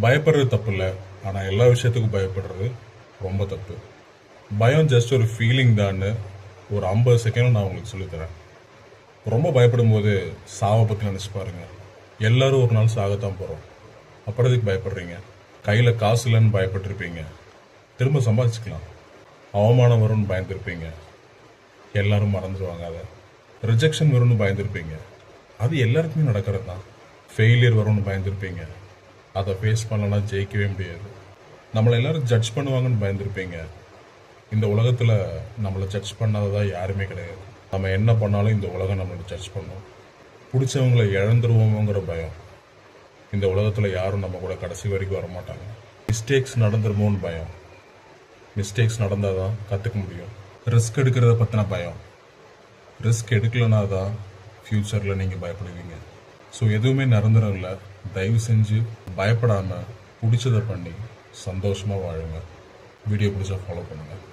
பயப்படுறது தப்பு இல்லை, ஆனால் எல்லா விஷயத்துக்கும் பயப்படுறது ரொம்ப தப்பு. பயம் ஜஸ்ட் ஒரு ஃபீலிங் தான்னு ஒரு 50 செகண்ட் நான் உங்களுக்கு சொல்லித்தரேன். ரொம்ப பயப்படும் போது சாவை பற்றி நினச்சி பாருங்க. எல்லாரும் ஒரு நாள் சாகத்தான் போகிறோம். அப்புறம் எதுக்கு பயப்படுறீங்க? கையில் காசு இல்லைன்னு பயப்பட்டிருப்பீங்க, திரும்ப சம்பாதிச்சுக்கலாம். அவமானம் வரும்னு பயந்துருப்பீங்க, எல்லாரும் மறந்துடுவாங்க. அதை ரிஜெக்ஷன் வரும்னு பயந்துருப்பீங்க, அது எல்லாருக்குமே நடக்கிறது தான். ஃபெயிலியர் வரும்னு பயந்துருப்பீங்க, அதை ஃபேஸ் பண்ணலன்னா ஜெயிக்கவே முடியாது. நம்மளை எல்லாரும் ஜட்ஜ் பண்ணுவாங்கன்னு பயந்துருப்பீங்க. இந்த உலகத்தில் நம்மளை ஜட்ஜ் பண்ணாததான் யாருமே கிடையாது. நம்ம என்ன பண்ணாலும் இந்த உலகம் நம்மளை ஜட்ஜ் பண்ணும். பிடிச்சவங்களை இழந்துருவோமோங்கிற பயம். இந்த உலகத்தில் யாரும் நம்ம கூட கடைசி வரைக்கும் வரமாட்டாங்க. மிஸ்டேக்ஸ் நடந்துருமோன்னு பயம். மிஸ்டேக்ஸ் நடந்தால் தான் கற்றுக்க முடியும். ரிஸ்க் எடுக்கிறத பற்றின பயம். ரிஸ்க் எடுக்கலனா தான் ஃப்யூச்சரில் நீங்கள் பயப்படுவீங்க. ஸோ எதுவுமே நிரந்தரம் இல்லை. தயவு செஞ்சு பயப்படாமல் பிடிச்சதை பண்ணி சந்தோஷமாக வாழுங்க. வீடியோ பிடிச்சா ஃபாலோ பண்ணுங்கள்.